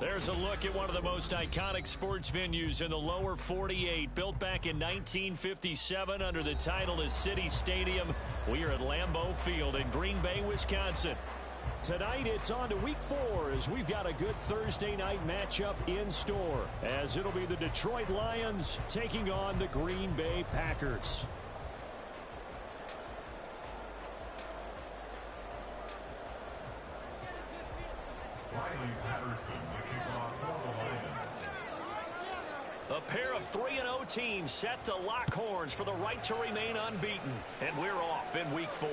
There's a look at one of the most iconic sports venues in the lower 48, built back in 1957 under the title of City Stadium. We are at Lambeau Field in Green Bay, Wisconsin. Tonight it's on to week 4 as we've got a good Thursday night matchup in store, as it'll be the Detroit Lions taking on the Green Bay Packers. A pair of 3-0 teams set to lock horns for the right to remain unbeaten. And we're off in week 4.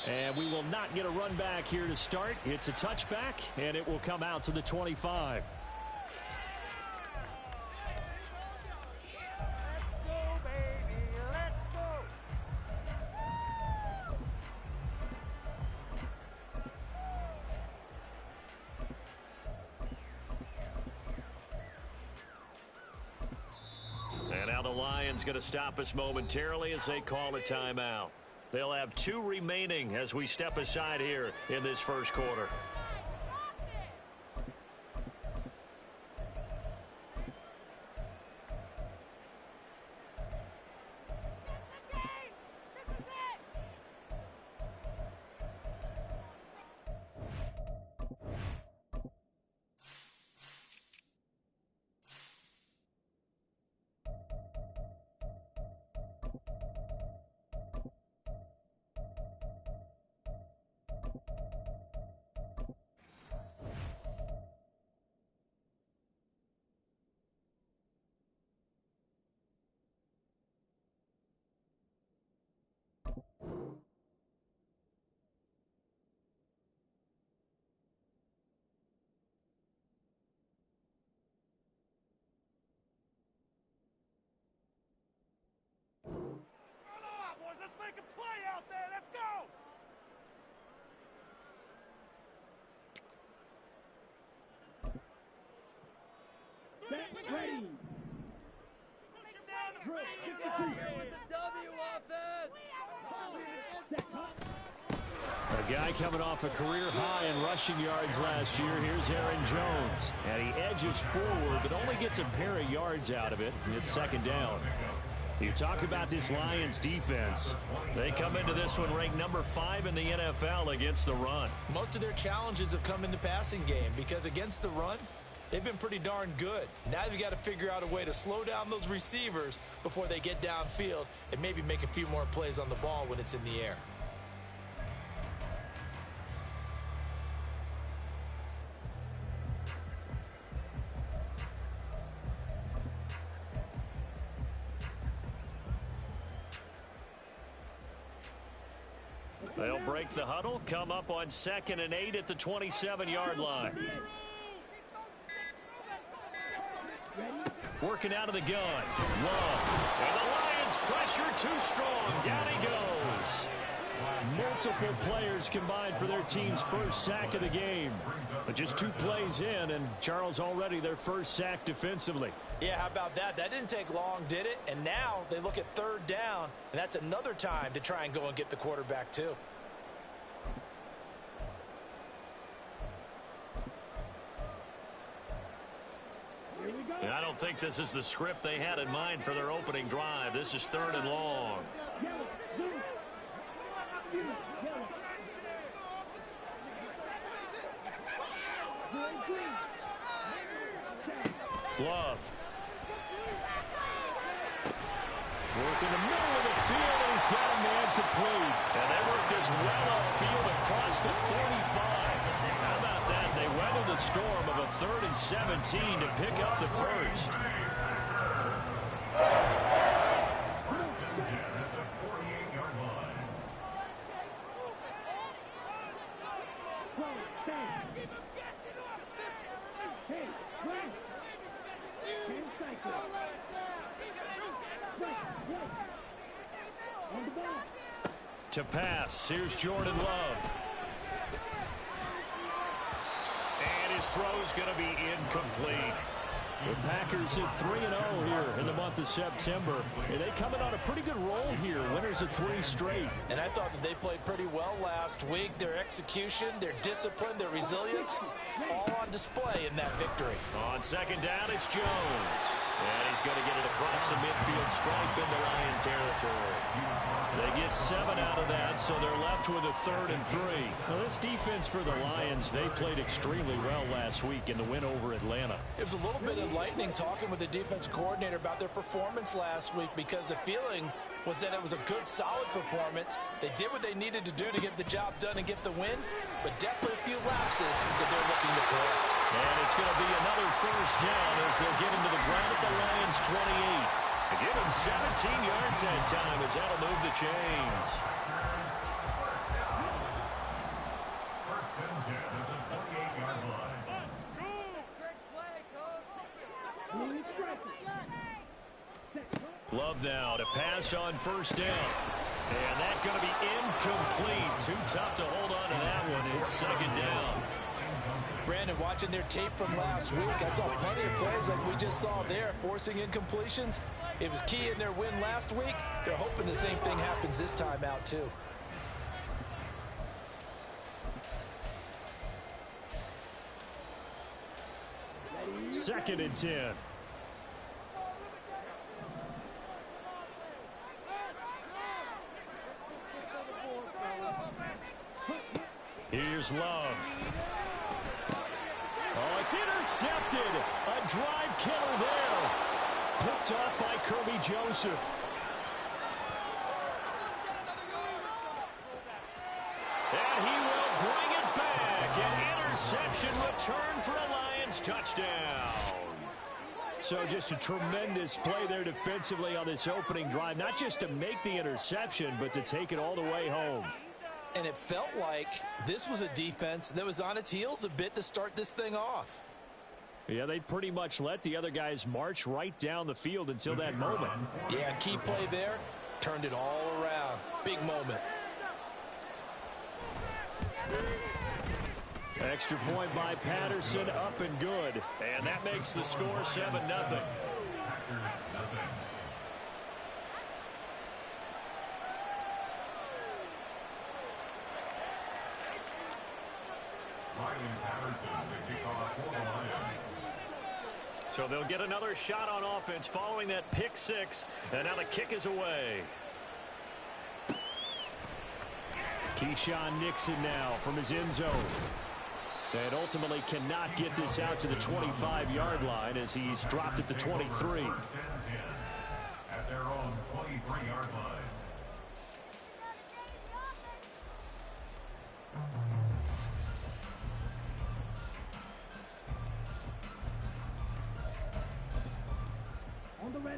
And we will not get a run back here to start. It's a touchback, and it will come out to the 25. And now the Lions going to stop us momentarily as they call a timeout. They'll have 2 remaining as we step aside here in this first quarter. Let's make a play out there. Let's go. Ready. With the W A guy coming off a career high in rushing yards last year. Here's Aaron Jones. And he edges forward, but only gets a pair of yards out of it. And it's second down. You talk about this Lions defense. They come into this one ranked number 5 in the NFL against the run. Most of their challenges have come in the passing game because against the run, they've been pretty darn good. Now you've got to figure out a way to slow down those receivers before they get downfield and maybe make a few more plays on the ball when it's in the air. They'll break the huddle, come up on 2nd and 8 at the 27-yard line. Working out of the gun. Love. And the Lions pressure too strong. Down he goes. Multiple players combined for their team's first sack of the game. But just 2 plays in, and Charles already their first sack defensively. Yeah, how about that? That didn't take long, did it? And now they look at 3rd down, and that's another time to try and go and get the quarterback too. And I don't think this is the script they had in mind for their opening drive. This is 3rd and long. Love. Work in the middle of the field, and he's got a man complete. And they work this well upfield across the 45. How about that? They weathered the storm of a 3rd and 17 to pick up the first. To pass, here's Jordan Love. And his throw's going to be incomplete. The Packers at 3-0 here in the month of September. And they come in on a pretty good roll here. Winners of 3 straight. And I thought that they played pretty well last week. Their execution, their discipline, their resilience, all on display in that victory. On second down, it's Jones. And he's going to get it across the midfield stripe into Lion territory. They get 7 out of that, so they're left with a 3rd and 3. Well, this defense for the Lions, they played extremely well last week in the win over Atlanta. It was a little bit enlightening talking with the defense coordinator about their performance last week, because the feeling was that it was a good, solid performance. They did what they needed to do to get the job done and get the win, but definitely a few lapses that they're looking to correct. And it's going to be another 1st down as they'll get him to the ground at the Lions 28. They give him 17 yards that time as that'll move the chains. Love now to pass on 1st down. And that's going to be incomplete. Too tough to hold on to that one. It's 2nd down. Brandon, watching their tape from last week, I saw plenty of plays like we just saw there, forcing incompletions. It was key in their win last week. They're hoping the same thing happens this time out, too. Second and 10. Here's Love. Oh, it's intercepted. A drive killer there. Picked off by Kirby Joseph. And he will bring it back. An interception return for a Lions touchdown. So just a tremendous play there defensively on this opening drive. Not just to make the interception, but to take it all the way home. And it felt like this was a defense that was on its heels a bit to start this thing off. Yeah, they pretty much let the other guys march right down the field until that moment. Yeah, key play there. Turned it all around. Big moment. Extra point by Patterson, up and good. And that makes the score 7-0. So they'll get another shot on offense following that pick 6. And now the kick is away. Keyshawn Nixon now from his end zone. And ultimately cannot get this out to the 25-yard line as he's dropped at the 23. At their own 23-yard line.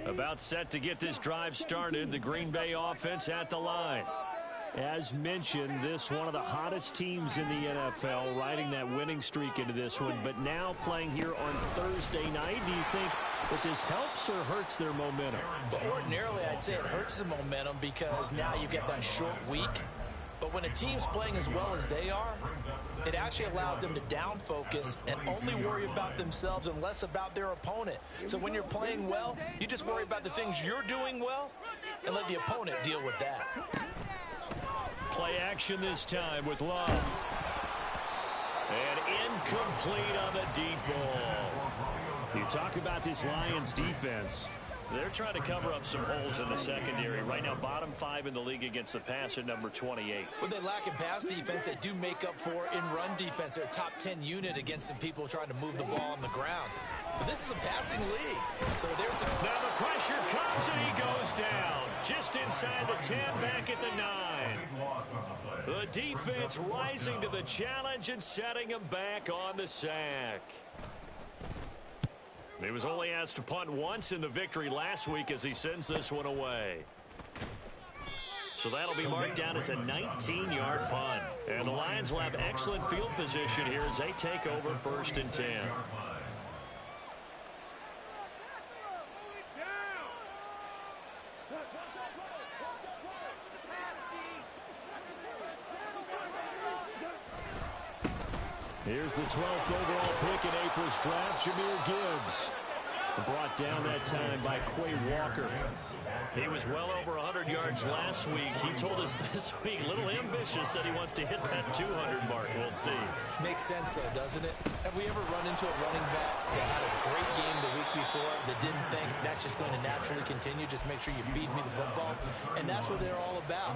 About set to get this drive started. The Green Bay offense at the line. As mentioned, this one of the hottest teams in the NFL, riding that winning streak into this one, but now playing here on Thursday night. Do you think that this helps or hurts their momentum? But ordinarily, I'd say it hurts the momentum because now you get that short week. But when a team's playing as well as they are, it actually allows them to down focus and only worry about themselves and less about their opponent. So when you're playing well, you just worry about the things you're doing well and let the opponent deal with that. Play action this time with Love. And incomplete on the deep ball. You talk about this Lions defense. They're trying to cover up some holes in the secondary. Right now, bottom 5 in the league against the pass at number 28. What they lack in pass defense, they do make up for in run defense. They're a top 10 unit against the people trying to move the ball on the ground. But this is a passing league. So there's a... Now the pressure comes and he goes down. Just inside the 10, back at the 9. The defense rising to the challenge and setting him back on the sack. He was only asked to punt once in the victory last week as he sends this one away. So that'll be marked down as a 19-yard punt. And the Lions will have excellent field position here as they take over 1st and 10. Here's the 12th overall pick in April's draft, Jahmyr Gibbs. Brought down that time by Quay Walker. He was well over 100 yards last week. He told us this week, a little ambitious, said he wants to hit that 200 mark. We'll see. Makes sense, though, doesn't it? Have we ever run into a running back that had a great game the week before that didn't think that's just going to naturally continue? Just make sure you feed me the football. And that's what they're all about.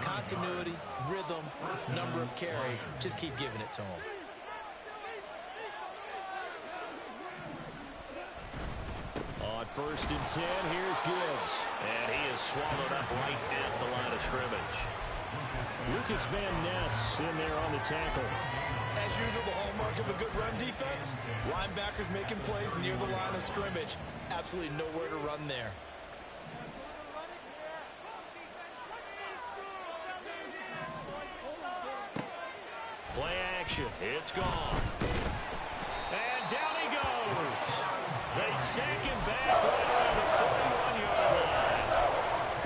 Continuity, rhythm, number of carries. Just keep giving it to them. On 1st and 10, here's Gibbs. And he is swallowed up right at the line of scrimmage. Lucas Van Ness in there on the tackle. As usual, the hallmark of a good run defense, linebackers making plays near the line of scrimmage. Absolutely nowhere to run there. Play action. It's gone. And down he goes. They sack him back right around the 41-yard line.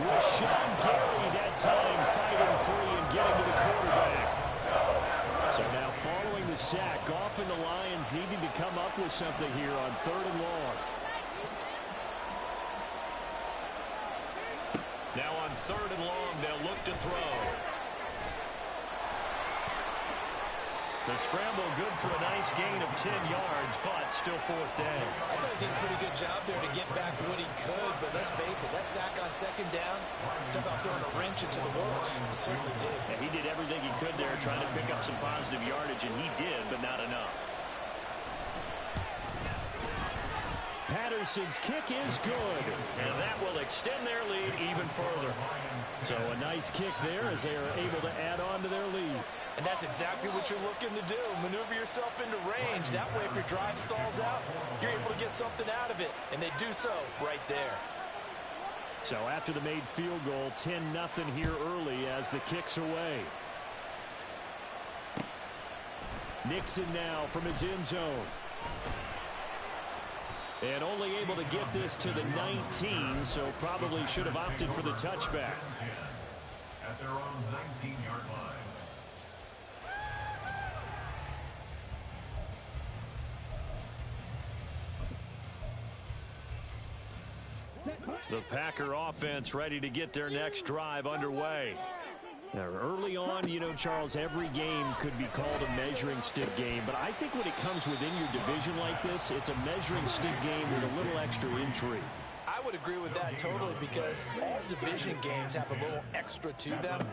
Rashawn Gary that time fighting free and getting to the quarterback. So now following the sack, often the Lions needing to come up with something here on 3rd and long. Now on 3rd and long, they'll look to throw. The scramble good for a nice gain of 10 yards, but still 4th down. I thought he did a pretty good job there to get back what he could, but let's face it, that sack on 2nd down, talk about throwing a wrench into the works. He certainly did. Yeah, he did everything he could there trying to pick up some positive yardage, and he did, but not enough. Patterson's kick is good. And that will extend their lead even further. So a nice kick there as they are able to add on to their lead. And that's exactly what you're looking to do. Maneuver yourself into range. That way, if your drive stalls out, you're able to get something out of it. And they do so right there. So after the made field goal, 10-0 here early as the kick's away. Nixon now from his end zone. And only able to get this to the 19, so probably should have opted for the touchback. At their own 19-yard line. The Packer offense ready to get their next drive underway. Now, early on, you know, Charles, every game could be called a measuring stick game. But I think when it comes within your division like this, it's a measuring stick game with a little extra intrigue. I would agree with that totally because all division games have a little extra to them.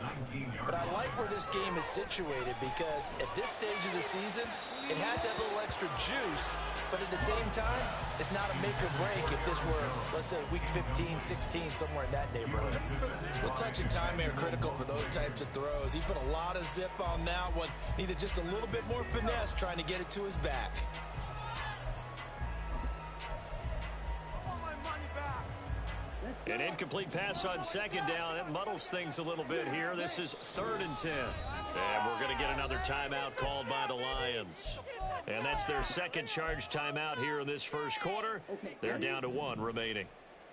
But I like where this game is situated because at this stage of the season, it has that little extra juice. But at the same time, it's not a make or break if this were, let's say, week 15, 16, somewhere in that neighborhood. The touch and timing are critical for those types of throws. He put a lot of zip on that one. Needed just a little bit more finesse trying to get it to his back. An incomplete pass on 2nd down. That muddles things a little bit here. This is 3rd and 10. And we're going to get another timeout called by the Lions. And that's their 2nd charge timeout here in this 1st quarter. They're down to 1 remaining.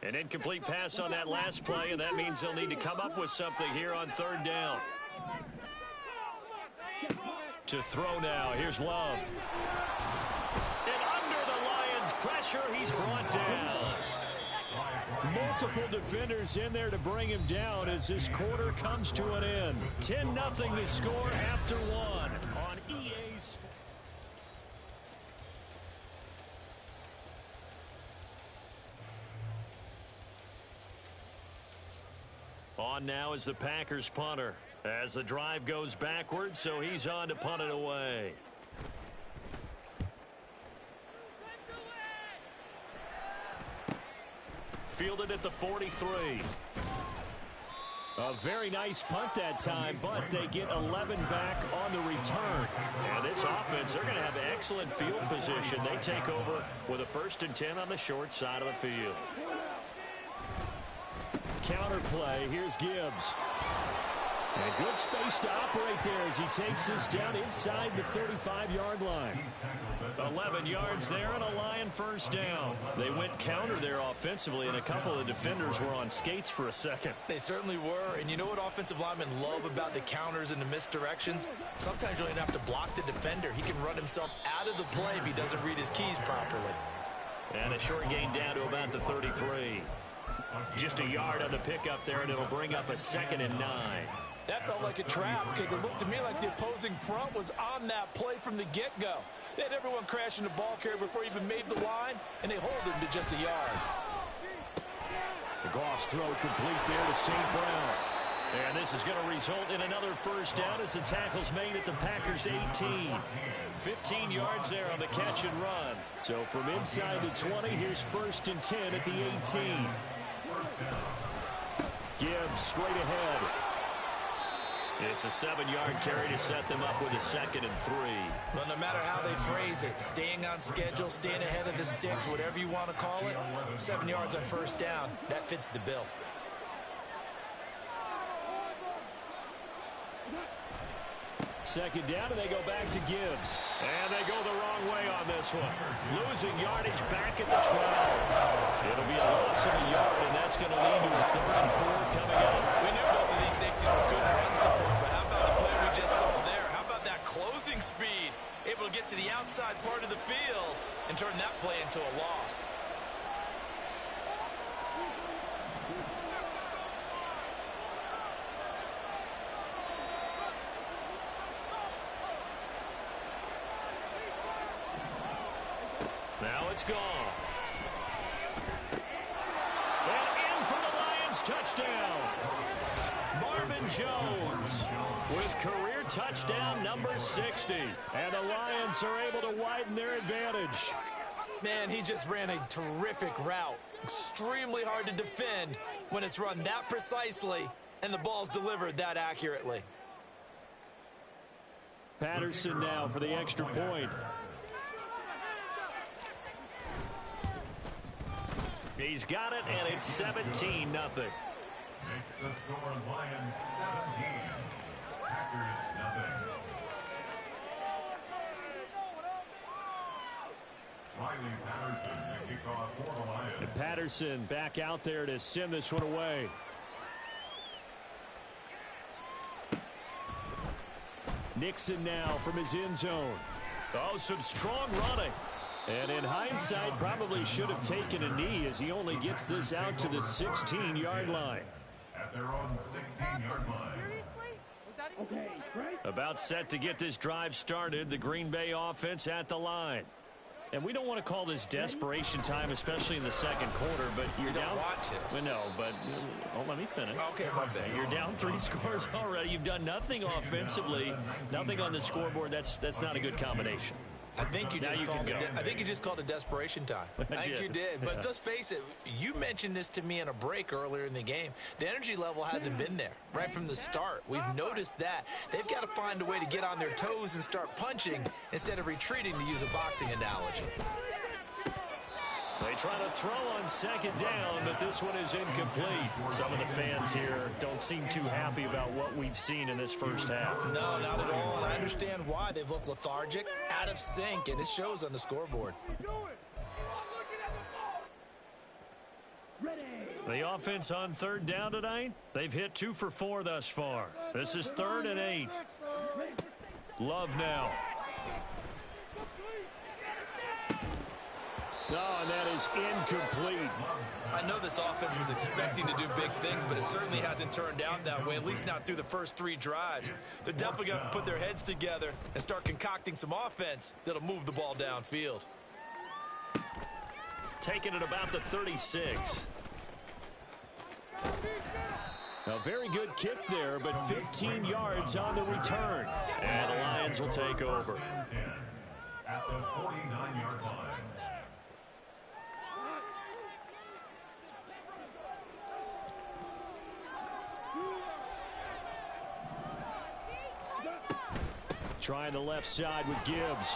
An incomplete pass on that last play, and that means they'll need to come up with something here on 3rd down. To throw now. Here's Love. And under the Lions' pressure, he's brought down. Multiple defenders in there to bring him down as this quarter comes to an end. 10-0 the score after 1 on EA's. On now is the Packers punter as the drive goes backwards, so he's on to punt it away. Fielded at the 43. A very nice punt that time, but they get 11 back on the return. And this offense, they're going to have excellent field position. They take over with a 1st and 10 on the short side of the field. Counter play. Here's Gibbs. And good space to operate there as he takes this down inside the 35-yard line. 11 yards there and a Lion 1st down. They went counter there offensively, and a couple of the defenders were on skates for a second. They certainly were, and you know what offensive linemen love about the counters and the misdirections? Sometimes you don't even have to block the defender. He can run himself out of the play if he doesn't read his keys properly. And a short gain down to about the 33. Just a yard on the pickup there, and it'll bring up a 2nd and 9. That felt like a trap because it looked to me like the opposing front was on that play from the get-go. They had everyone crashing the ball carrier before he even made the line, and they hold him to just a yard. The Goff's throw complete there to St. Brown. And this is going to result in another first down as the tackle's made at the Packers' 18. 15 yards there on the catch and run. So from inside the 20, here's 1st and 10 at the 18. Gibbs straight ahead. It's a 7-yard carry to set them up with a 2nd and 3. Well, no matter how they phrase it, staying on schedule, staying ahead of the sticks, whatever you want to call it, 7 yards on first down, that fits the bill. Second down, and they go back to Gibbs. And they go the wrong way on this one. Losing yardage back at the 12. It'll be a loss of a yard, and that's going to lead to a 3rd and 4 coming up. We knew both of these safeties were good in run support, but how about the play we just saw there? How about that closing speed? Able to get to the outside part of the field and turn that play into a loss. Now it's gone. And in for the Lions touchdown. Marvin Jones with career touchdown number 60. And the Lions are able to widen their advantage. Man, he just ran a terrific route. Extremely hard to defend when it's run that precisely and the ball's delivered that accurately. Patterson now for the extra point. He's got it, and it's 17-0. Makes the score Lions 17. Packers nothing. Riley Patterson, the kickoff for the Lions. And Patterson back out there to send this one away. Nixon now from his end zone. Oh, some strong running. And in hindsight, probably should have taken a knee as he only gets this out to the 16-yard line. At their own 16-yard line. About set to get this drive started. The Green Bay offense at the line. And we don't want to call this desperation time, especially in the second quarter, but you're down. Want to. Well, no, but let me finish. Okay, my bad. You're down 3 scores already. You've done nothing offensively, nothing on the scoreboard. That's not a good combination. I think you just called it desperation time. I think you did. But let's face it, you mentioned this to me in a break earlier in the game. The energy level hasn't been there right from the start. We've noticed that. They've got to find a way to get on their toes and start punching instead of retreating, to use a boxing analogy. They try to throw on second down, but this one is incomplete. Some of the fans here don't seem too happy about what we've seen in this first half. No, not at all, and I understand why. They've looked lethargic, out of sync, and it shows on the scoreboard. The offense on third down tonight, they've hit 2 for 4 thus far. This is 3rd and 8. Love now. Oh, and that is incomplete. I know this offense was expecting to do big things, but it certainly hasn't turned out that way, at least not through the first 3 drives. They're definitely going to have to put their heads together and start concocting some offense that'll move the ball downfield. Taking it about the 36. A very good kick there, but 15 yards on the return. And the Lions will take over. At the 49-yard line. Trying the left side with Gibbs.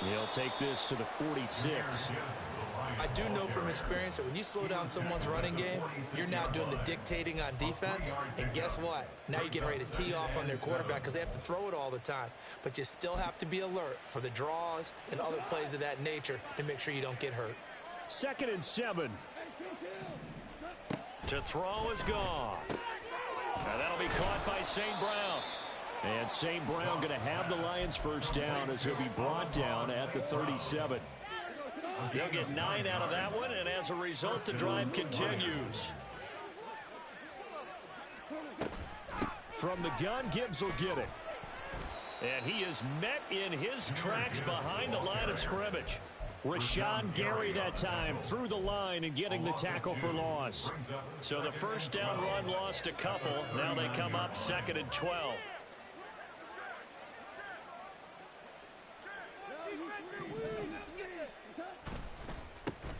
He'll take this to the 46. I do know from experience that when you slow down someone's running game, you're now doing the dictating on defense. And guess what? Now you're getting ready to tee off on their quarterback because they have to throw it all the time. But you still have to be alert for the draws and other plays of that nature to make sure you don't get hurt. 2nd and 7. To throw is gone. And that'll be caught by St. Brown. And St. Brown going to have the Lions first down as he'll be brought down at the 37. They'll get 9 out of that one, and as a result, the drive continues. From the gun, Gibbs will get it. And he is met in his tracks behind the line of scrimmage. Rashawn Gary that time through the line and getting the tackle for loss. So the first down run lost a couple. Now they come up 2nd and 12.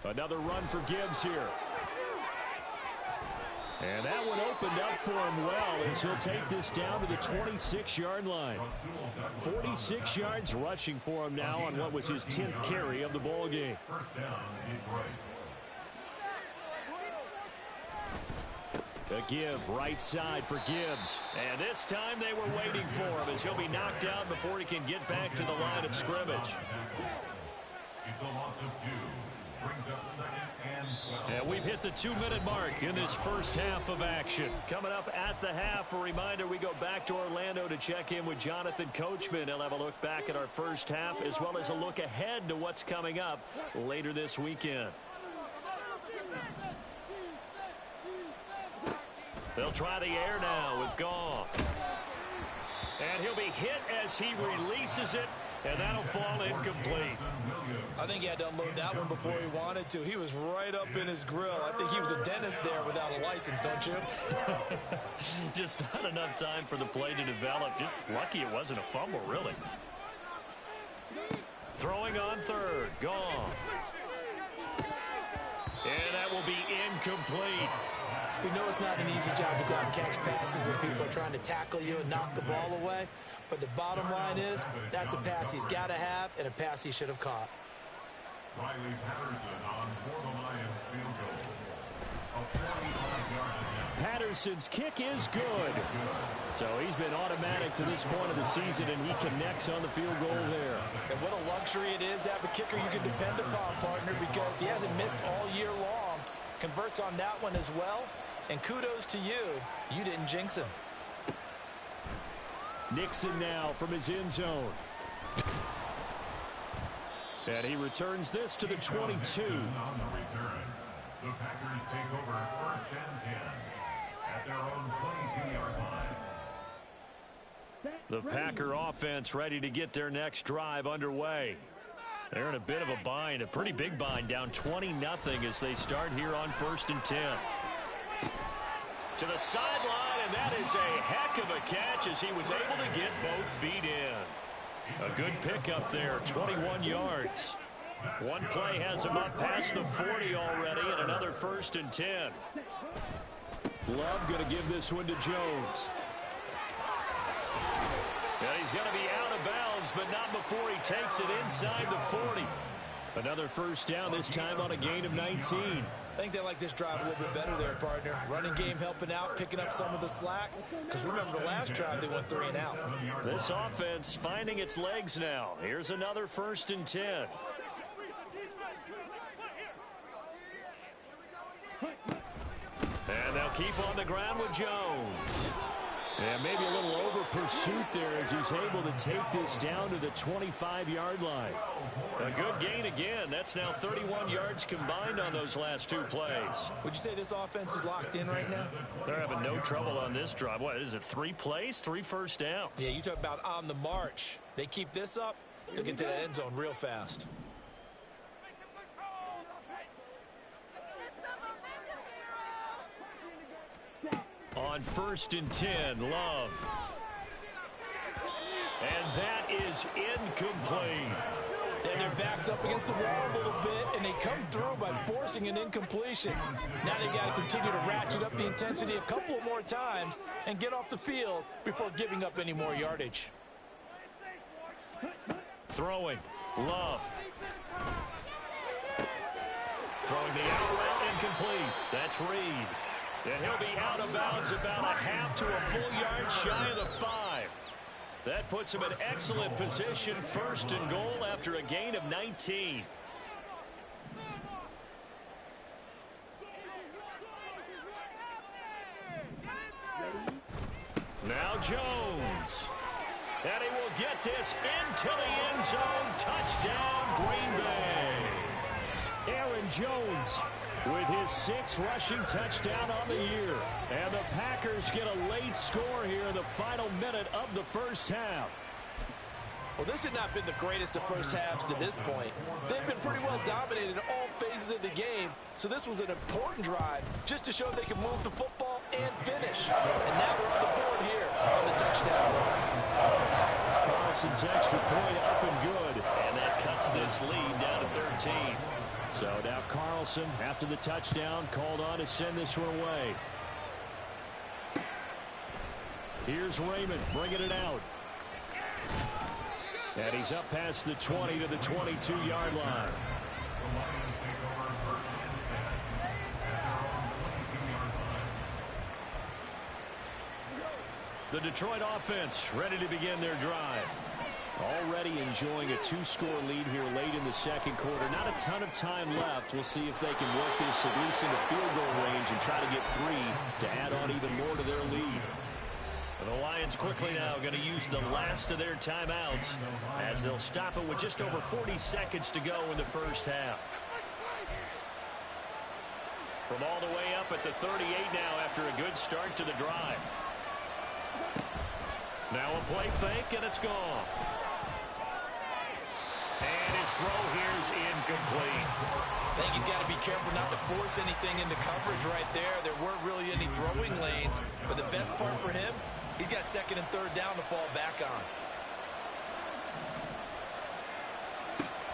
Another run for Gibbs here. And that one opened up for him well as he'll take this down to the 26-yard line. 46 yards rushing for him now on what was his 10th carry of the ball game. First down, Detroit. A give right side for Gibbs. And this time they were waiting for him as he'll be knocked down before he can get back to the line of scrimmage. It's a loss of 2. Brings up 2nd and 12. And we've hit the 2-minute mark in this first half of action. Coming up at the half, a reminder we go back to Orlando to check in with Jonathan Coachman. He'll have a look back at our first half as well as a look ahead to what's coming up later this weekend. They'll try the air now with Goff. And he'll be hit as he releases it, and that'll fall incomplete. I think he had to unload that one before he wanted to. He was right up in his grill. I think he was a dentist there without a license, don't you? Just not enough time for the play to develop. Just lucky it wasn't a fumble, really. Throwing on 3rd. Goff. And that will be incomplete. We know it's not an easy job to go out and catch passes when people are trying to tackle you and knock the ball away. But the bottom line is, that's a pass he's got to have and a pass he should have caught. Riley Patterson on for the Lions field goal. A 45-yard attempt. Patterson's kick is good. So he's been automatic to this point of the season, and he connects on the field goal there. And what a luxury it is to have a kicker you can depend upon, partner, because he hasn't missed all year long. Converts on that one as well. And kudos to you. You didn't jinx him. Nixon now from his end zone. And he returns this to the 22. On the return, the Packers take over 1st and 10 at their own 22-yard line. The Packer offense ready to get their next drive underway. They're in a bit of a bind, a pretty big bind, down 20-0 as they start here on 1st and 10. To the sideline, and that is a heck of a catch as he was able to get both feet in. A good pickup there, 21 yards. One play has him up past the 40 already, and another 1st and 10. Love going to give this one to Jones. And he's going to be out of bounds, but not before he takes it inside the 40. Another first down, this time on a gain of 19. I think they like this drive a little bit better there, partner. Running game helping out, picking up some of the slack. Because remember, the last drive they went 3 and out. This offense finding its legs now. Here's another 1st and 10. And they'll keep on the ground with Jones. And maybe a little over pursuit there as he's able to take this down to the 25-yard line. A good gain again. That's now 31 yards combined on those last 2 plays. Would you say this offense is locked in right now? They're having no trouble on this drive. What is it, 3 plays, 3 first downs? Yeah, you talk about on the march. They keep this up, they'll get to that end zone real fast. On 1st and 10, Love. And that is incomplete. And their back's up against the wall a little bit, and they come through by forcing an incompletion. Now they've got to continue to ratchet up the intensity a couple more times and get off the field before giving up any more yardage. Throwing, Love. Throwing the out route, incomplete. That's Reed. And he'll be out of bounds about a half to a full yard shy of the 5. That puts him in excellent position, 1st and goal after a gain of 19. Now Jones. And he will get this into the end zone. Touchdown, Green Bay. Aaron Jones with his 6th rushing touchdown on the year. And the Packers get a late score here in the final minute of the first half. Well, this had not been the greatest of first halves to this point. They've been pretty well dominated in all phases of the game, so this was an important drive just to show they can move the football and finish. And now they're on the board here on the touchdown run. Carlson's extra point up and good. And that cuts this lead down to 13. So now Carlson, after the touchdown, called on to send this one away. Here's Raymond bringing it out. And he's up past the 20 to the 22-yard line. The Detroit offense ready to begin their drive. Already enjoying a 2-score lead here late in the second quarter. Not a ton of time left. We'll see if they can work this at least into field goal range and try to get 3 to add on even more to their lead. The Lions quickly now going to use the last of their timeouts as they'll stop it with just over 40 seconds to go in the first half. From all the way up at the 38 now after a good start to the drive. Now a play fake, and it's gone. And his throw here is incomplete. I think he's got to be careful not to force anything into coverage right there. There weren't really any throwing lanes, but the best part for him, he's got 2nd and 3rd down to fall back on.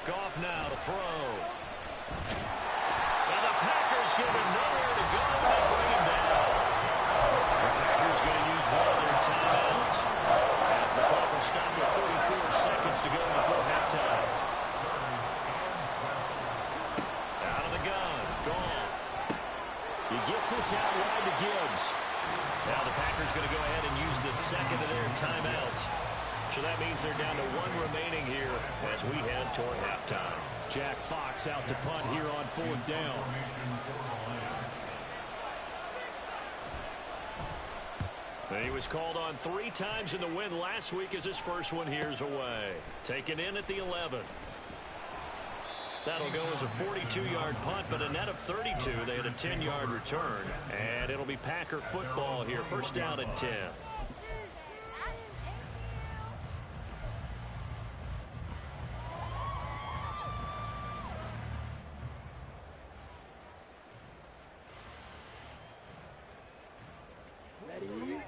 Goff now to throw. And the Packers give him nowhere to go, and they bring him down. The Packers going to use one of their timeouts as the clock will stop with 34 seconds to go before halftime. Out of the gun, Goff. He gets this out wide to Gibbs. Now the Packers going to go ahead and use the 2nd of their timeouts. So that means they're down to 1 remaining here as we head toward halftime. Jack Fox out to punt here on 4th down. And he was called on 3 times in the win last week as his first one here's away. Taken in at the 11. That'll go as a 42-yard punt, but a net of 32. They had a 10-yard return. And it'll be Packer football here. First down and 10.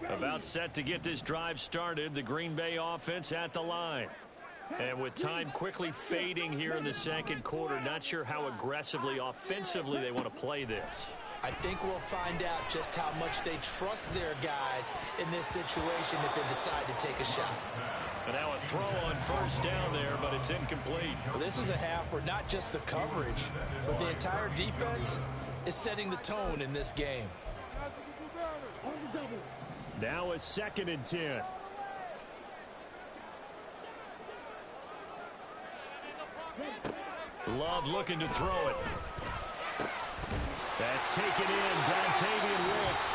About set to get this drive started. The Green Bay offense at the line. And with time quickly fading here in the second quarter, not sure how aggressively, offensively they want to play this. I think we'll find out just how much they trust their guys in this situation if they decide to take a shot. And now a throw on first down there, but it's incomplete. Well, this is a half where not just the coverage, but the entire defense is setting the tone in this game. Now a 2nd and 10. Love looking to throw it. That's taken in. Dontavian Wicks.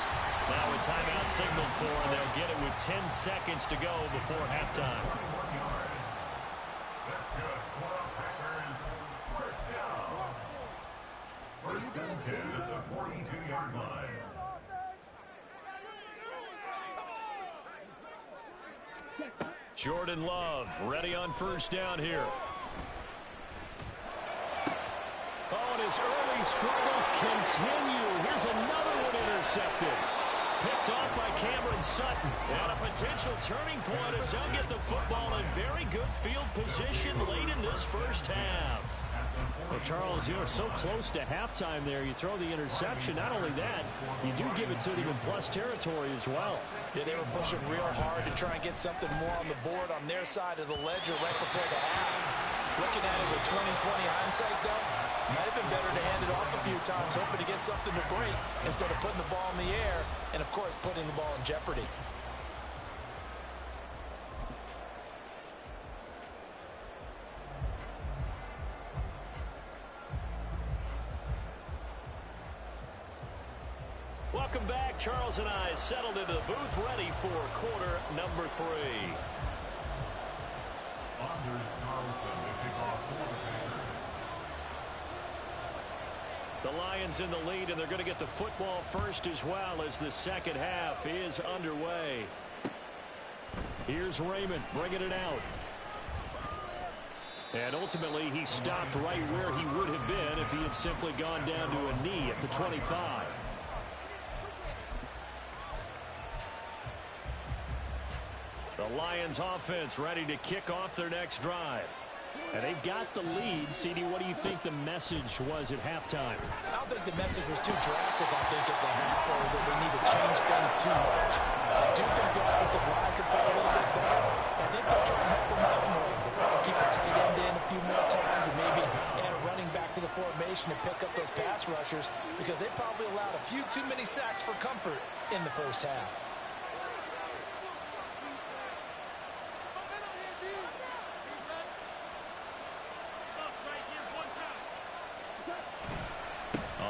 Now a timeout signaled for, and they'll get it with 10 seconds to go before halftime. First and 10 at the 42-yard line. Jordan Love ready on first down here. Oh, and his early struggles continue. Here's another one intercepted. Picked off by Cameron Sutton. And a potential turning point as they'll get the football in very good field position late in this first half. Well, Charles, you are so close to halftime there. You throw the interception. Not only that, you do give it to them in plus territory as well. Yeah, they were pushing real hard to try and get something more on the board on their side of the ledger right before the half. Looking at it with 20/20 hindsight, though, might have been better to hand it off a few times, hoping to get something to break instead of putting the ball in the air and, of course, putting the ball in jeopardy. Welcome back. Charles and I settled into the booth ready for quarter number 3. Anders Carlson to kick off for the Packers. The Lions in the lead, and they're going to get the football first as well as the second half is underway. Here's Raymond bringing it out. And ultimately, he stopped right where he would have been if he had simply gone down to a knee at the 25. The Lions offense ready to kick off their next drive. And they've got the lead. CD, what do you think the message was at halftime? I don't think the message was too drastic, I think, at the half, or that they need to change things too much. I do think the offensive line could play a little bit better. I think they'll try and help them out more. They'll probably keep a tight end in a few more times and maybe add a running back to the formation to pick up those pass rushers, because they probably allowed a few too many sacks for comfort in the first half.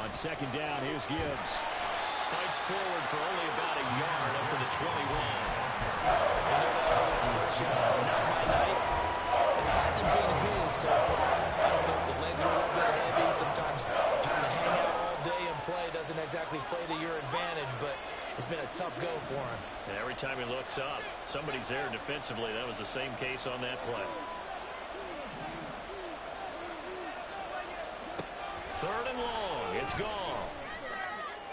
On second down, here's Gibbs. Fights forward for only about a yard up to the 21. You know that old expression, it's not my night. It hasn't been his so far. I don't know if the legs are a little bit heavy. Sometimes having to hang out all day and play doesn't exactly play to your advantage, but it's been a tough go for him. And every time he looks up, somebody's there defensively. That was the same case on that play. Third and long. It's gone.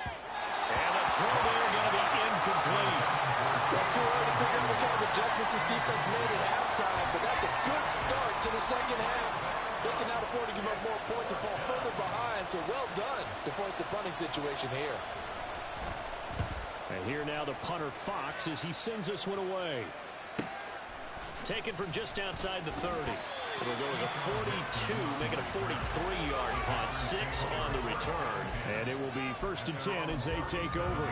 And the throw there going to be incomplete. It's too early to figure out what kind of adjustments this defense made at halftime, but that's a good start to the second half. They can now afford to give up more points and fall further behind, so well done to force the punting situation here. And here now the punter Fox as he sends this one away. Taken from just outside the 30. It'll go as a 42, making a 43-yard punt. 6 on the return. And it will be 1st and 10 as they take over.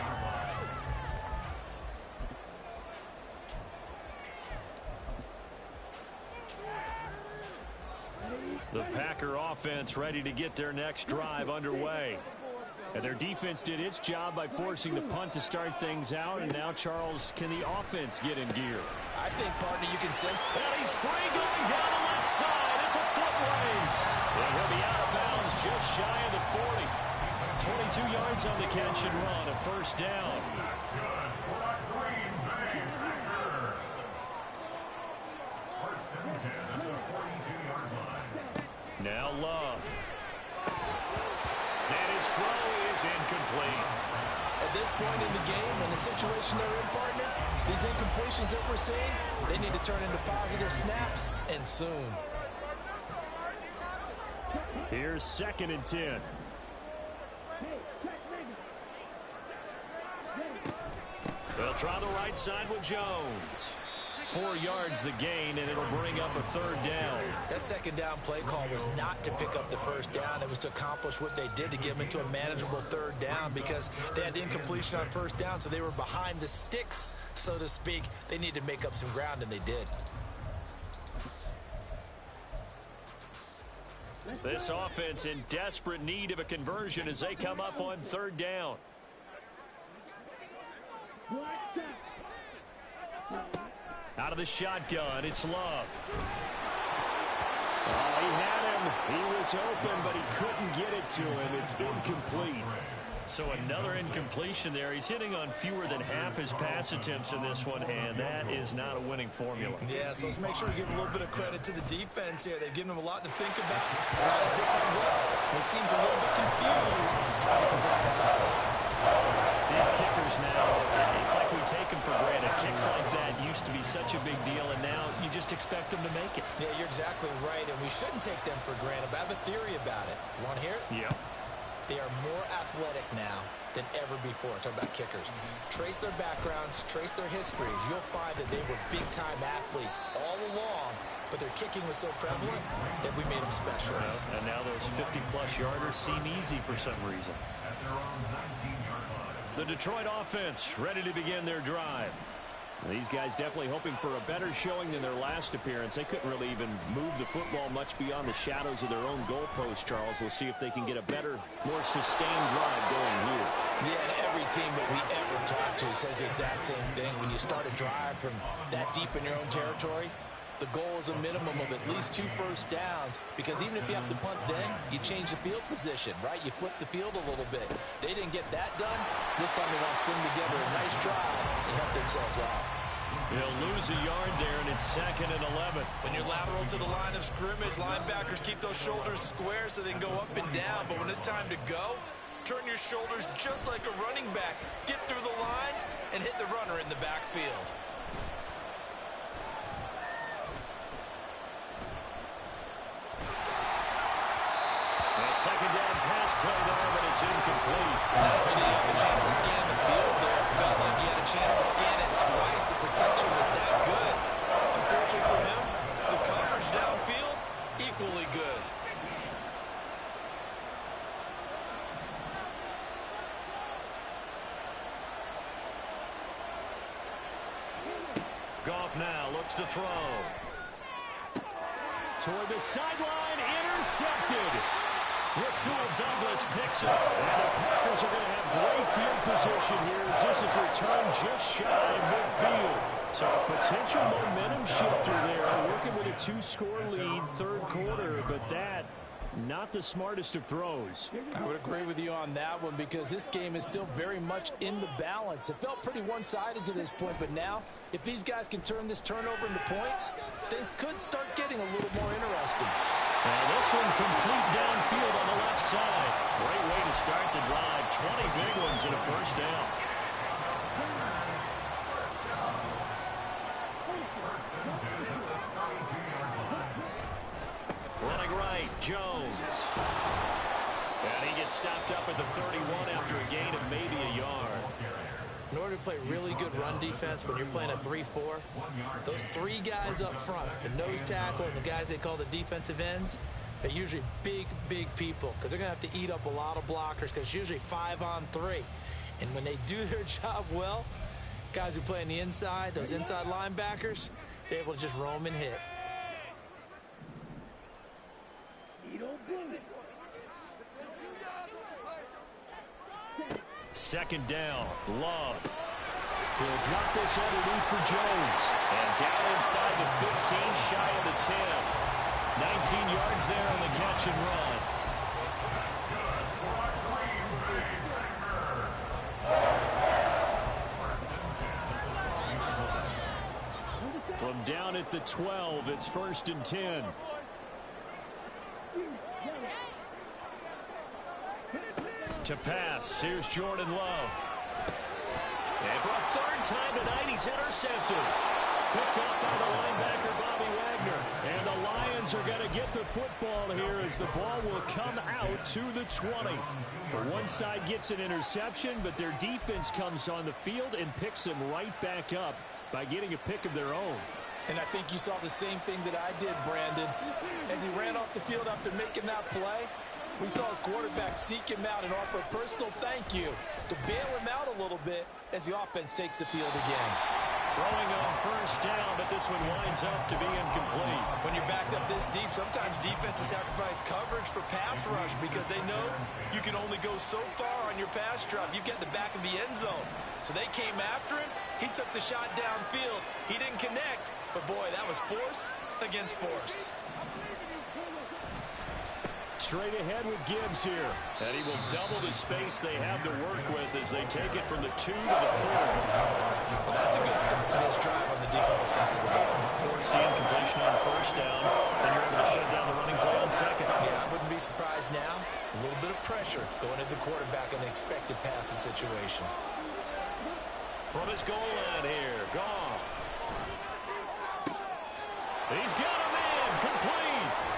The Packer offense ready to get their next drive underway. And their defense did its job by forcing the punt to start things out. And now, Charles, can the offense get in gear? I think, partner, you can sense. And he's free going down the left side. It's a foot race. And he'll be out of bounds just shy of the 40. 22 yards on the catch and run. A first down. That's good for the Green Bay Packers. 1st and 10 at the 42-yard line. Now Love. And his throw is incomplete. At this point in the game, in the situation they're in, partner, these incompletions that we're seeing, they need to turn into positive snaps, and soon. Here's 2nd and 10. They'll try the right side with Jones. 4 yards the gain, and it'll bring up a 3rd down. That second down play call was not to pick up the first down. It was to accomplish what they did, to get them into a manageable 3rd down, because they had incompletion on first down, so they were behind the sticks, so to speak. They needed to make up some ground, and they did. This offense in desperate need of a conversion as they come up on 3rd down. Out of the shotgun, it's Love. Oh, he had him. He was open, but he couldn't get it to him. It's incomplete. So another incompletion there. He's hitting on fewer than half his pass attempts in this one, and that is not a winning formula. Yeah, so let's make sure we give a little bit of credit to the defense here. They've given him a lot to think about, a lot of different looks. He seems a little bit confused trying to complete passes. These kickers now, it's like we take them for granted. Kicks like that used to be such a big deal, and now you just expect them to make it. Yeah, you're exactly right, and we shouldn't take them for granted, but I have a theory about it. You want to hear it? Yep. They are more athletic now than ever before. Talk about kickers. Trace their backgrounds, trace their histories. You'll find that they were big-time athletes all along, but their kicking was so prevalent that we made them specialists. Well, and now those 50-plus yarders seem easy for some reason. At their own 19-yard line. The Detroit offense ready to begin their drive. These guys definitely hoping for a better showing than their last appearance. They couldn't really even move the football much beyond the shadows of their own goalpost, Charles. We'll see if they can get a better, more sustained drive going here. Yeah, and every team that we ever talk to says the exact same thing. When you start a drive from that deep in your own territory, the goal is a minimum of at least 2 first downs, because even if you have to punt then, you change the field position, right? You flip the field a little bit. They didn't get that done. This time they want to string together a nice drive and help themselves out. They'll lose a yard there, and it's 2nd and 11. When you're lateral to the line of scrimmage, linebackers keep those shoulders square so they can go up and down. But when it's time to go, turn your shoulders just like a running back. Get through the line and hit the runner in the backfield. Second down pass play there, but it's incomplete. Not only did he have a chance to scan the field there, felt like he had a chance to scan it twice. The protection was that good. Unfortunately for him, the coverage downfield, equally good. Goff now looks to throw. Toward the sideline, intercepted. Rasul Douglas picks up. And the Packers are going to have great field position here as this is returned just shy of midfield. So a potential momentum shifter there, working with a 2-score lead, third quarter, but that not the smartest of throws. I would agree with you on that one, because this game is still very much in the balance. It felt pretty one-sided to this point, but now if these guys can turn this turnover into points, things could start getting a little more interesting. And this one complete downfield on the left side. Great way to start the drive. 20 big ones and a first down. Running right, Jones. And he gets stopped up at the 31 after a gain of maybe a yard. In order to play really good run defense when you're playing a 3-4, those 3 guys up front, the nose tackle and the guys they call the defensive ends, they're usually big, big people, because they're going to have to eat up a lot of blockers, because it's usually 5-on-3. And when they do their job well, guys who play on the inside, those inside linebackers, they're able to just roam and hit. Second down, Love. He'll drop this underneath for Jones. And down inside the 15, shy of the 10. 19 yards there on the catch and run. From down at the 12, it's 1st and 10. To pass, here's Jordan Love. And for a 3rd time tonight, he's intercepted. Picked up by the linebacker, Bobby Wagner. And the Lions are going to get the football here as the ball will come out to the 20. One side gets an interception, but their defense comes on the field and picks them right back up by getting a pick of their own. And I think you saw the same thing that I did, Brandon. As he ran off the field after making that play, we saw his quarterback seek him out and offer a personal thank you to bail him out a little bit as the offense takes the field again. Throwing on 1st down, but this one winds up to be incomplete. When you're backed up this deep, sometimes defenses sacrifice coverage for pass rush because they know you can only go so far on your pass drop. You get the back of the end zone. So they came after him. He took the shot downfield. He didn't connect, but boy, that was force against force. Straight ahead with Gibbs here. And he will double the space they have to work with as they take it from the 2 to the 4. Well, that's a good start to this drive on the defensive side of the ball. Force the incompletion on 1st down, and you're able to shut down the running play on 2nd. Yeah, I wouldn't be surprised now. A little bit of pressure going at the quarterback in an expected passing situation. From his goal line here, Goff. He's got a man, complete.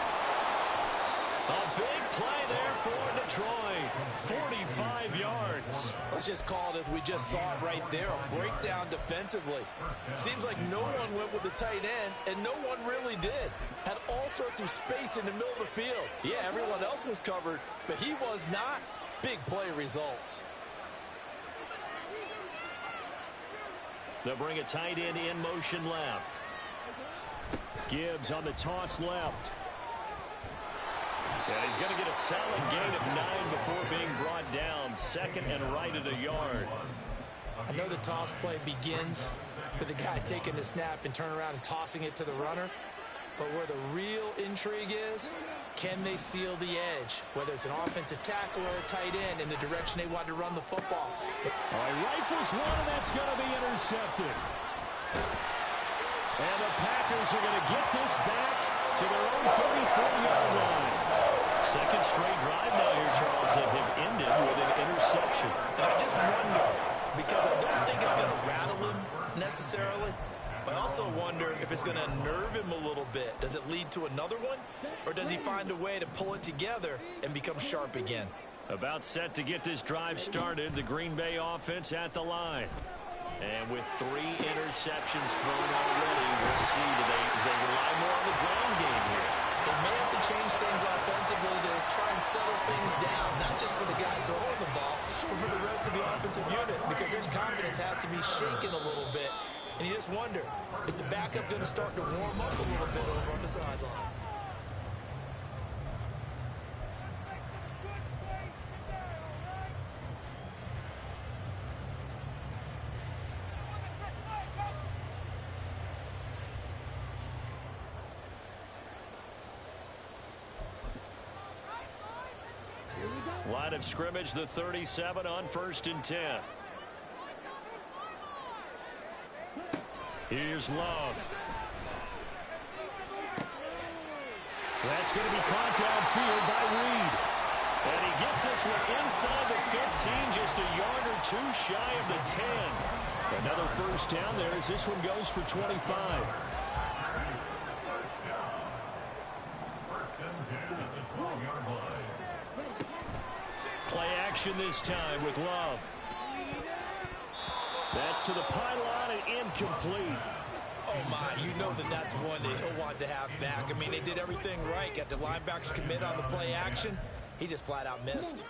A big play there for Detroit. 45 yards. Let's just call it as we just saw it right there, a breakdown defensively. Seems like no one went with the tight end, and no one really did. Had all sorts of space in the middle of the field. Yeah, everyone else was covered, but he was not. Big play results. They'll bring a tight end in motion left. Gibbs on the toss left. And he's going to get a solid gain of 9 before being brought down. 2nd and right at a yard. I know the toss play begins with the guy taking the snap and turn around and tossing it to the runner. But where the real intrigue is, can they seal the edge? Whether it's an offensive tackle or a tight end in the direction they want to run the football. All right, rifles one, and that's going to be intercepted. And the Packers are going to get this back to their own 34-yard line. Second straight drive now here, Charles, that have ended with an interception. And I just wonder, because I don't think it's going to rattle him necessarily, but I also wonder if it's going to nerve him a little bit. Does it lead to another one? Or does he find a way to pull it together and become sharp again? About set to get this drive started, the Green Bay offense at the line. And with 3 interceptions thrown already, we'll see they rely more on the ground game here. They may have to change things offensively to try and settle things down, not just for the guy throwing the ball, but for the rest of the offensive unit, because his confidence has to be shaken a little bit. And you just wonder, is the backup going to start to warm up a little bit over on the sideline? Line of scrimmage, the 37 on 1st and 10. Here's Love. That's going to be caught downfield by Reed. And he gets this one inside the 15, just a yard or 2 shy of the 10. Another first down there as this one goes for 25. First and 10 at the 12-yard line. Play action this time with Love. That's to the pylon and incomplete. Oh, my, you know that's one that he'll want to have back. I mean, they did everything right. Got the linebackers commit on the play action. He just flat out missed.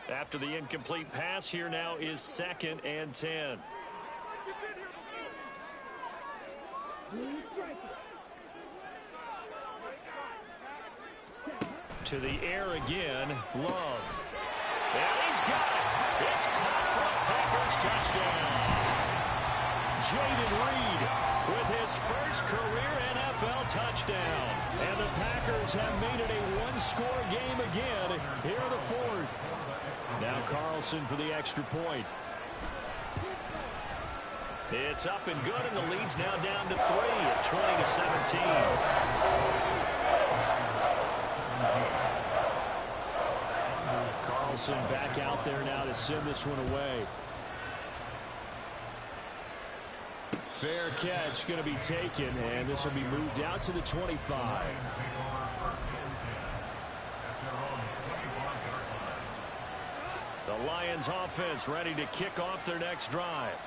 After the incomplete pass, here now is 2nd and 10. To the air again, Love. And he's got it. It's caught for a Packers touchdown. Jaden Reed with his first career NFL touchdown. And the Packers have made it a one-score game again here in the 4th. Now Carlson for the extra point. It's up and good, and the lead's now down to 3 at 20-17. Carlson back out there now to send this one away. Fair catch going to be taken, and this will be moved out to the 25. The Lions offense ready to kick off their next drive.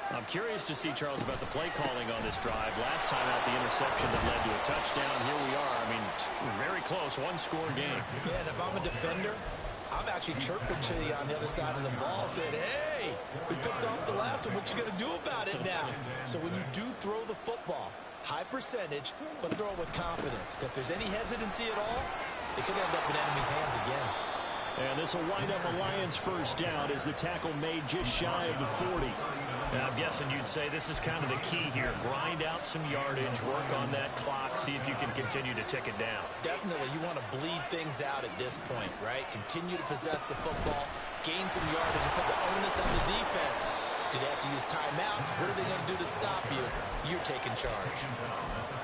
I'm curious to see, Charles, about the play calling on this drive. Last time out, the interception that led to a touchdown. Here we are. I mean, very close, one-score game. Yeah, and if I'm a defender, I'm actually chirping to you on the other side of the ball, saying, hey, we picked off the last one. What you going to do about it now? So when you do throw the football, high percentage, but throw it with confidence. If there's any hesitancy at all, it could end up in enemy's hands again. And this will wind up a Lions first down as the tackle made just shy of the 40. Now, I'm guessing you'd say this is kind of the key here. Grind out some yardage, work on that clock, see if you can continue to tick it down. Definitely. You want to bleed things out at this point, right? Continue to possess the football, gain some yardage, and put the onus on the defense. Do they have to use timeouts? What are they going to do to stop you? You're taking charge.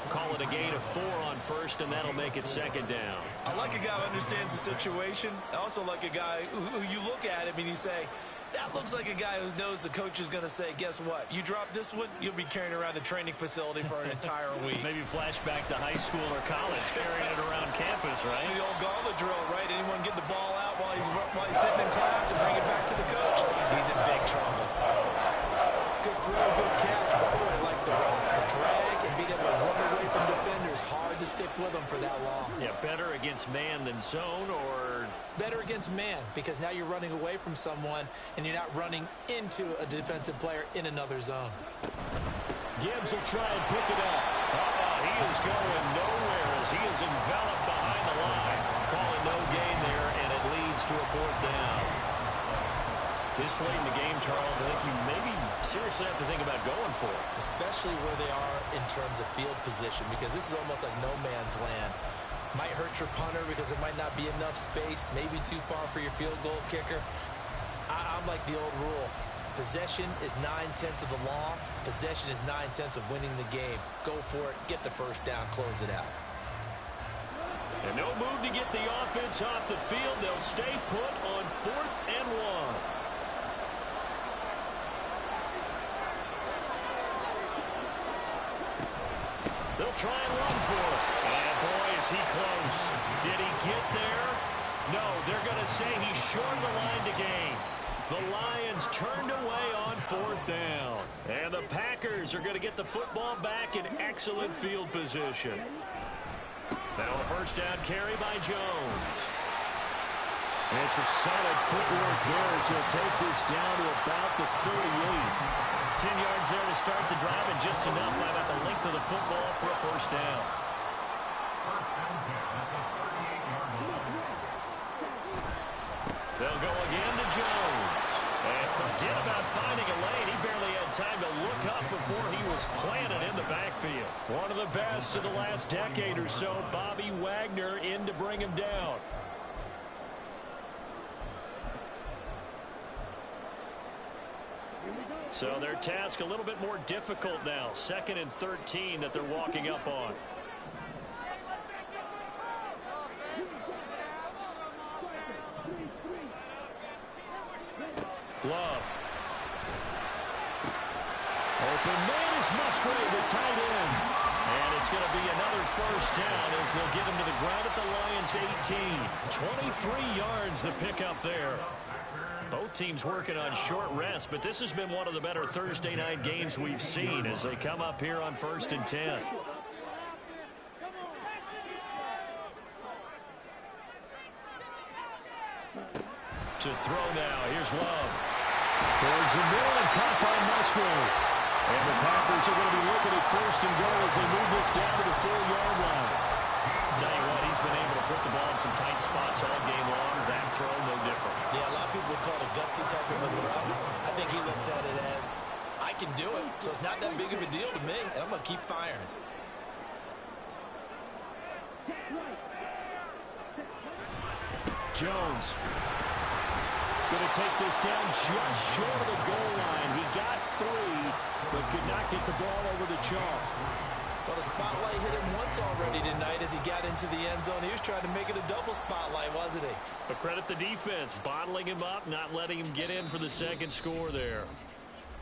Call it a gain of 4 on first, and that'll make it second down. I like a guy who understands the situation. I also like a guy who you look at him and you say, that looks like a guy who knows the coach is going to say, guess what? You drop this one, you'll be carrying around the training facility for an entire week. Maybe flashback to high school or college, carrying it around campus, right? The old gauntlet drill, right? Anyone get the ball out while he's sitting in class and bring it back to the coach? He's in big trouble. Good throw, good catch. By the way, I like the route, the drag, and being able to run away from defenders. Hard to stick with them for that long. Yeah, better against man than zone, or better against man, because now you're running away from someone and you're not running into a defensive player in another zone. Gibbs will try and pick it up. He is going nowhere as he is enveloped behind the line. Calling no gain there, and it leads to a 4th down. This late in the game, Charles, I think you maybe seriously have to think about going for it. Especially where they are in terms of field position, because this is almost like no man's land. Might hurt your punter because there might not be enough space, maybe too far for your field goal kicker. I'm like the old rule. Possession is 9/10 of the law. Possession is 9/10 of winning the game. Go for it, get the first down, close it out. And no move to get the offense off the field. They'll stay put on 4th and 1. They'll try and run for it. And boy, is he close. Did he get there? No, they're going to say he's short of the line to gain. The Lions turned away on 4th down. And the Packers are going to get the football back in excellent field position. Now a first down carry by Jones. And it's a solid footwork there as he'll take this down to about the 38. 10 yards there to start the drive, and just enough by about the length of the football for a first down. They'll go again to Jones. And forget about finding a lane. He barely had time to look up before he was planted in the backfield. One of the best of the last decade or so, Bobby Wagner in to bring him down. So their task a little bit more difficult now. 2nd and 13 that they're walking up on. Love. Open man is Musgrave, the tight end. And it's going to be another first down as they'll get him to the ground at the Lions 18. 23 yards the pickup there. Both teams working on short rest, but this has been one of the better Thursday night games we've seen as they come up here on 1st and 10. To throw now, here's Love. Towards the middle and caught by Musgrave. And the Packers are going to be looking at 1st and goal as they move this down to the 4-yard line. Tell you what, he's been able to put the ball in some tight spots all game long. That throw, no different. Yeah, a lot of people would call it a gutsy type of a throw. I think he looks at it as, I can do it, so it's not that big of a deal to me, and I'm going to keep firing. Jones going to take this down just short of the goal line. He got 3, but could not get the ball over the chalk. Well, the spotlight hit him once already tonight as he got into the end zone. He was trying to make it a double spotlight, wasn't he? But credit the defense, bottling him up, not letting him get in for the second score there.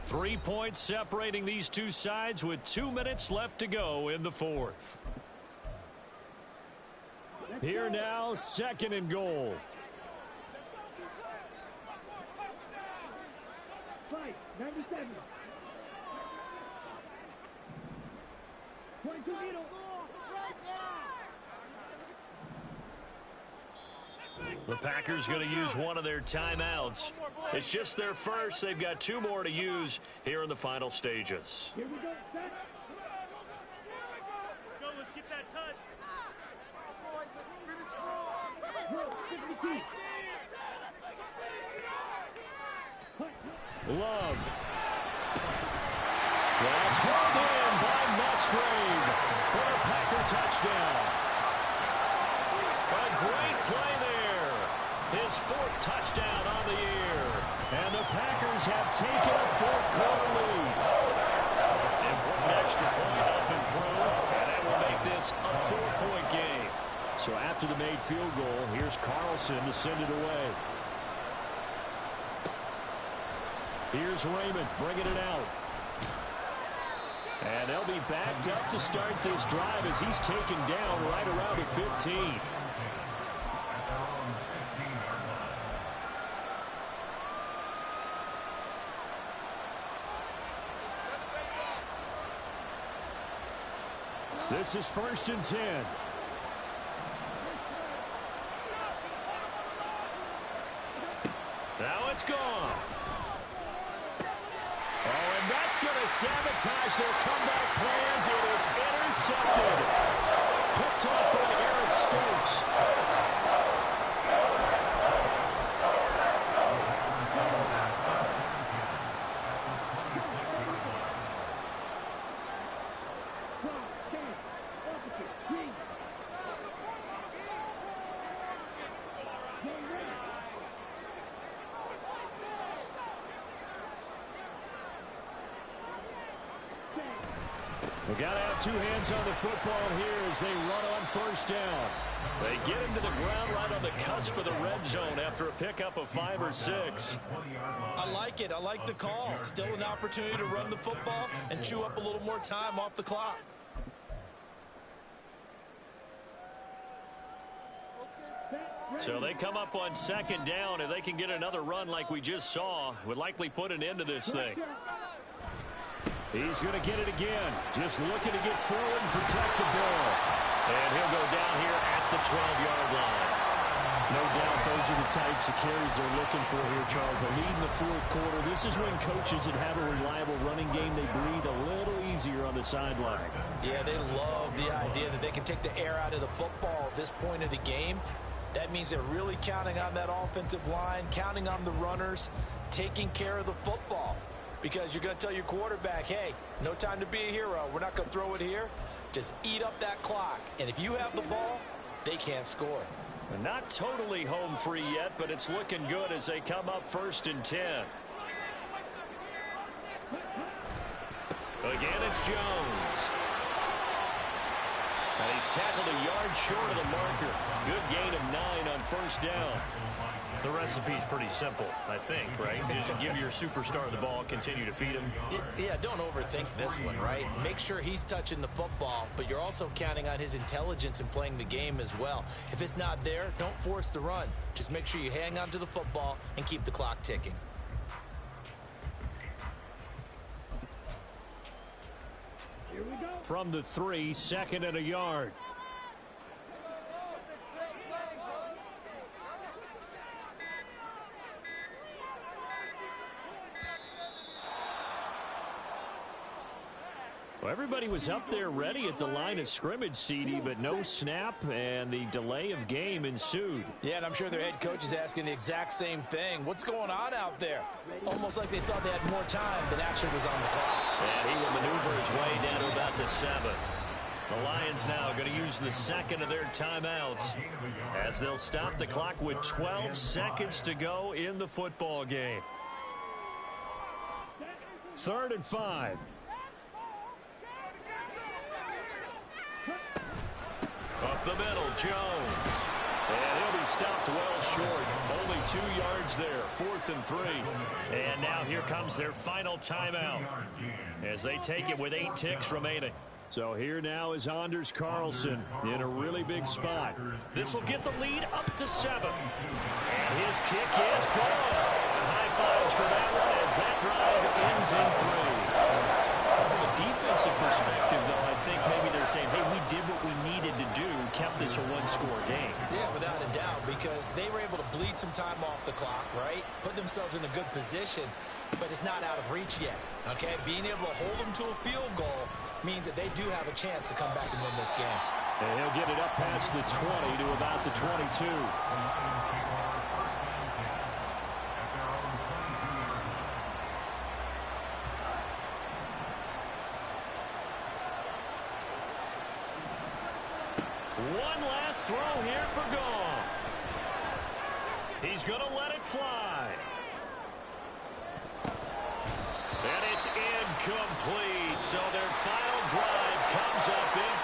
3 points separating these two sides with 2 minutes left to go in the 4th. Here now, 2nd and goal. Fight, 97. 22 meters. The Packers going to use one of their timeouts. It's just their first. They've got 2 more to use here in the final stages. Here we go, set. Let's go, let's get that touch. Love. That's hauled in by Musgrave for a Packer touchdown. A great play there. His 4th touchdown on the year. And the Packers have taken a 4th quarter lead. Important extra point up and through, and that will make this a 4-point game. So after the made field goal, here's Carlson to send it away. Here's Raymond bringing it out. And they'll be backed up to start this drive as he's taken down right around the 15. This is 1st and 10. Now it's gone. Oh, and that's going to sabotage their comeback plans. It is intercepted. Picked off by Eric Stokes. They got to have two hands on the football here as they run on first down. They get him to the ground right on the cusp of the red zone after a pickup of 5 or 6. I like it. I like the call. Still an opportunity to run the football and chew up a little more time off the clock. So they come up on second down. If they can get another run like we just saw, would likely put an end to this thing. He's going to get it again. Just looking to get forward and protect the ball. And he'll go down here at the 12-yard line. No doubt those are the types of carries they're looking for here, Charles. The lead in the fourth quarter. This is when coaches that have a reliable running game, they breathe a little easier on the sideline. Yeah, they love the idea that they can take the air out of the football at this point of the game. That means they're really counting on that offensive line, counting on the runners, taking care of the football. Because you're going to tell your quarterback, hey, no time to be a hero. We're not going to throw it here. Just eat up that clock. And if you have the ball, they can't score. Not totally home free yet, but it's looking good as they come up 1st and 10. Again, it's Jones. And he's tackled a yard short of the marker. Good gain of 9 on first down. The recipe's pretty simple, I think, right? Just give your superstar the ball, continue to feed him. Yeah, don't overthink this one, right? Make sure he's touching the football, but you're also counting on his intelligence in playing the game as well. If it's not there, don't force the run. Just make sure you hang on to the football and keep the clock ticking. From the 3, 2nd and a yard. Well, everybody was up there ready at the line of scrimmage, CD, but no snap, and the delay of game ensued. Yeah, and I'm sure their head coach is asking the exact same thing. What's going on out there? Almost like they thought they had more time than action was on the clock. And he will maneuver his way down to about the 7. The Lions now going to use the second of their timeouts as they'll stop the clock with 12 seconds to go in the football game. 3rd and 5. Up the middle, Jones. And he'll be stopped well short. Only 2 yards there, 4th and 3. And now here comes their final timeout as they take it with 8 ticks remaining. So here now is Anders Carlson in a really big spot. This will get the lead up to 7. And his kick is good. High fives for that one as that drive ends in 3. From a defensive perspective, though, I think maybe they're saying, hey, we did what we needed to do, kept this a 1-score game. Yeah, without a doubt, because they were able to bleed some time off the clock, right? Put themselves in a good position, but it's not out of reach yet, okay? Being able to hold them to a field goal means that they do have a chance to come back and win this game. And he'll get it up past the 20 to about the 22. One last throw here for Goff. He's going to let it fly. And it's incomplete. So their final drive comes up in